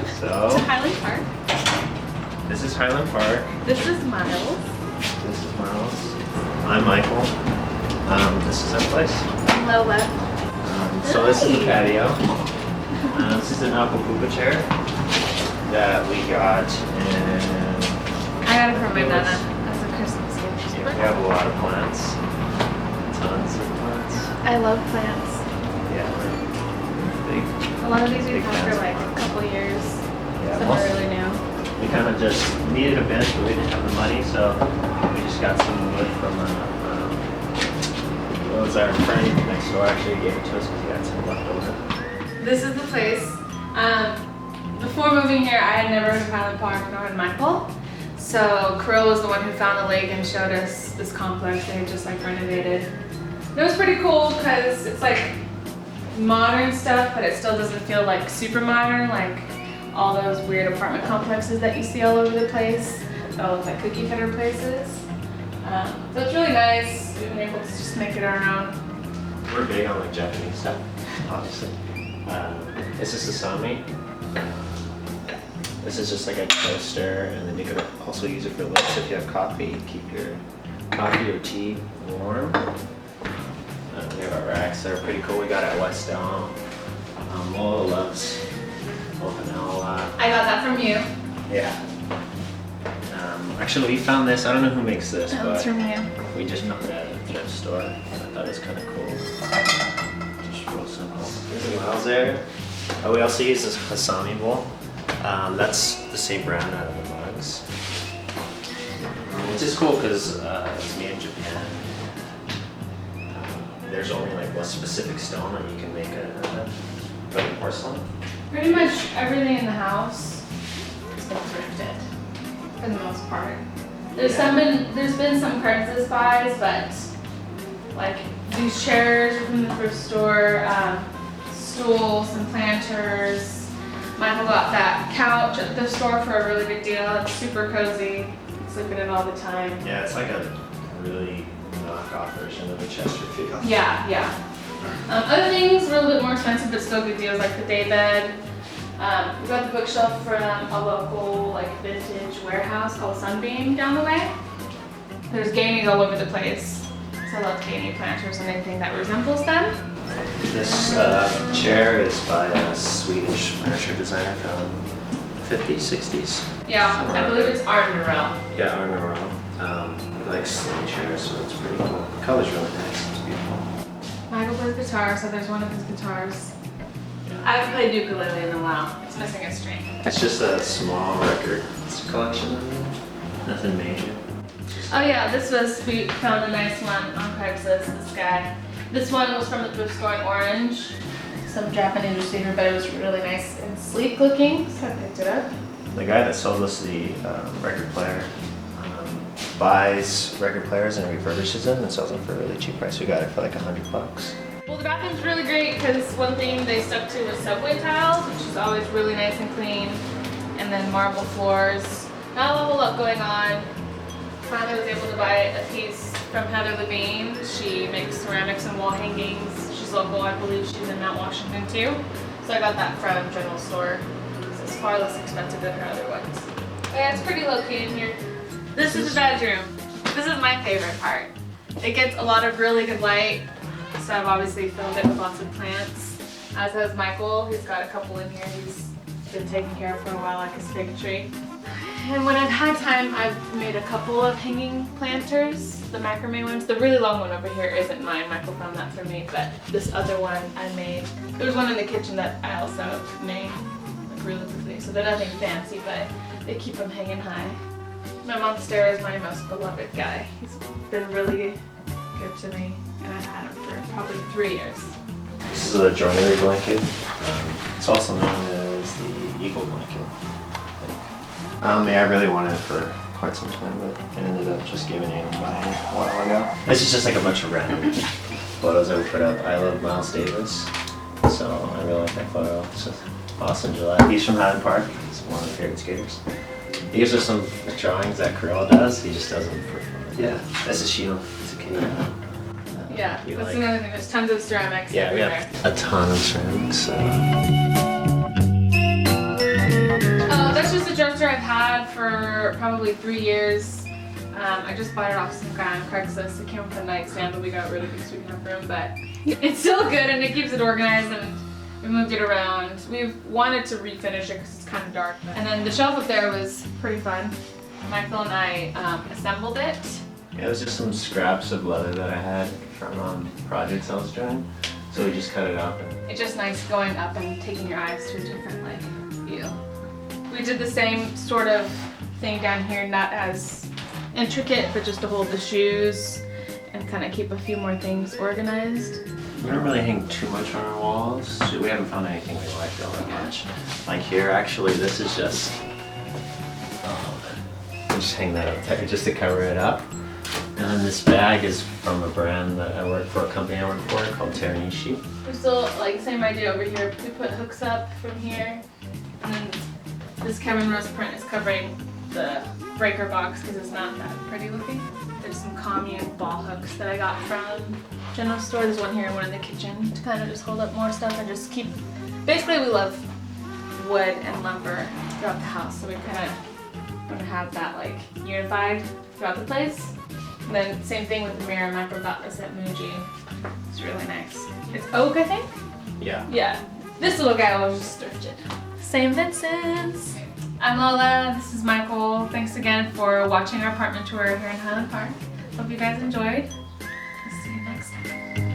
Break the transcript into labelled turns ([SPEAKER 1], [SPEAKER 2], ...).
[SPEAKER 1] So,
[SPEAKER 2] to Highland Park.
[SPEAKER 1] this is Highland Park.
[SPEAKER 2] This is Miles.
[SPEAKER 1] This is Miles. I'm Michael. This is our place.
[SPEAKER 2] Lola.
[SPEAKER 1] So this is the patio. This is an Acapulco chair that we got, and
[SPEAKER 2] I got it from my Nana as a Christmas gift.
[SPEAKER 1] yeah, we have a lot of plants. Tons of plants.
[SPEAKER 2] I love plants.
[SPEAKER 1] Yeah, we're big.
[SPEAKER 2] A lot of these we've
[SPEAKER 1] Big
[SPEAKER 2] had for
[SPEAKER 1] fans.
[SPEAKER 2] like a couple years.
[SPEAKER 1] Yeah,
[SPEAKER 2] Some
[SPEAKER 1] most-
[SPEAKER 2] are really new.
[SPEAKER 1] We kind of just needed a bench, but we didn't have the money, so we just got some wood from what was our friend next door actually gave it to us because he had some left over.
[SPEAKER 2] This is the place. Before moving here, I had never heard of Highland Park, nor had Michael. So Kirill was the one who found the lake and showed us this complex they had just like renovated. And it was pretty cool because it's like modern stuff, but it still doesn't feel like super modern, like all those weird apartment complexes that you see all over the place. All those like cookie cutter places. So it's really nice. We've been able to just make it our own.
[SPEAKER 1] We're big on like Japanese stuff, obviously. This is sasami. This is just like a toaster, and then you could also use it for lips if you have coffee. Keep your coffee or tea warm. We have our racks that are pretty cool. We got it at West Elm. Lola loves open Ella.
[SPEAKER 2] I got that from you.
[SPEAKER 1] Yeah. Actually, we found this. I don't know who makes this,
[SPEAKER 2] That
[SPEAKER 1] but
[SPEAKER 2] was from you.
[SPEAKER 1] we just found it at a thrift store. I thought it was kind of cool. Just real simple. There's a Miles there. We also use this Hasami bowl. That's the same brand out of the mugs. Which is cool because it's made in Japan. There's only like one specific stone that you can make a porcelain.
[SPEAKER 2] Pretty much everything in the house has been thrifted, for the most part. There's been some Craigslist buys, but like these chairs from the thrift store, stools and planters. Michael got that couch at the store for a really good deal. It's super cozy. Sleep in it all the time.
[SPEAKER 1] Yeah, it's like a really knockoff version of a Chesterfield.
[SPEAKER 2] Yeah. Other things were a little bit more expensive, but still good deals, like the daybed. We got the bookshelf from a local like vintage warehouse called Sunbeam down the way. There's gainies all over the place. So I love gainy planters and anything that resembles them.
[SPEAKER 1] This chair is by a Swedish furniture designer from the 50s, 60s.
[SPEAKER 2] Yeah, I believe it's Arnarell.
[SPEAKER 1] Yeah, Arnaro. He likes slim chairs, so it's pretty cool. The color's really nice. It's beautiful.
[SPEAKER 2] Michael plays guitar, so there's one of his guitars. I haven't played ukulele in a while. It's missing a string.
[SPEAKER 1] It's just a small record collection. Nothing major.
[SPEAKER 2] Oh yeah, we found a nice one on Craigslist, this guy. This one was from the thrift store in Orange. Some Japanese receiver, but it was really nice and sleek looking, so I picked it up.
[SPEAKER 1] The guy that sold us the record player buys record players and refurbishes them and sells them for a really cheap price. We got it for like $100.
[SPEAKER 2] Well, the bathroom's really great because one thing they stuck to was subway tiles, which is always really nice and clean, and then marble floors. Not a whole lot going on. Finally was able to buy a piece from Heather Levine. She makes ceramics and wall hangings. She's local, I believe she's in Mount Washington too. So I got that from General Store. So it's far less expensive than her other ones. But yeah, it's pretty low key in here. This is the bedroom. This is my favorite part. It gets a lot of really good light. So I've obviously filled it with lots of plants. As has Michael. He's got a couple in here he's been taking care of for a while, like his fig tree. And when I've had time, I've made a couple of hanging planters, the macrame ones. The really long one over here isn't mine. Michael found that for me, but this other one I made. There's one in the kitchen that I also made like really quickly. So they're nothing fancy, but they keep them hanging high. My monster is my most beloved guy. He's been really good to me, and I've had him for probably 3 years.
[SPEAKER 1] This is a joinery blanket. It's also known as the Eagle blanket. Yeah, I really wanted it for quite some time, but I ended up just giving it away a while ago. This is just like a bunch of random photos that we put up. I love Miles Davis, so I really like that photo. It's just Austin Gillette. He's from Highland Park. He's one of my favorite skaters. He gives us some drawings that Kirill does. He just does them for fun. Yeah, this is Shield. It's a Canadian.
[SPEAKER 2] Yeah, that's another thing. There's tons of ceramics
[SPEAKER 1] Yeah, we
[SPEAKER 2] everywhere.
[SPEAKER 1] have a ton of ceramics.
[SPEAKER 2] had for probably 3 years. I just bought it off some guy on Craigslist. It came with a nightstand that we got rid of because we didn't have room, but it's still good and it keeps it organized, and we moved it around. We've wanted to refinish it because it's kind of dark. And then the shelf up there was pretty fun. Michael and I assembled it.
[SPEAKER 1] Yeah, it was just some scraps of leather that I had from projects I was doing. So we just cut it up. And
[SPEAKER 2] It's just nice going up and taking your eyes to a different like view. We did the same sort of thing down here, not as intricate, but just to hold the shoes and kind of keep a few more things organized.
[SPEAKER 1] we don't really hang too much on our walls. We haven't found anything we like all that much. Like here, actually, this is just, I just hang that up there just to cover it up. And then this bag is from a brand that I work for, a company I work for called Teranishi.
[SPEAKER 2] We're still like same idea over here. We put hooks up from here, and then this Kevin Rose print is covering the breaker box because it's not that pretty looking. There's some commune ball hooks that I got from general store. There's one here and one in the kitchen to kind of just hold up more stuff and just keep. Basically, we love wood and lumber throughout the house, so we kind of want to have that like unified throughout the place. And then same thing with the mirror. Michael got this at Muji. It's really nice. It's oak, I think.
[SPEAKER 1] Yeah.
[SPEAKER 2] Yeah. This little guy was just thrifted. St. Vincent's. I'm Lola. This is Michael. Thanks again for watching our apartment tour here in Highland Park. Hope you guys enjoyed. See you next time.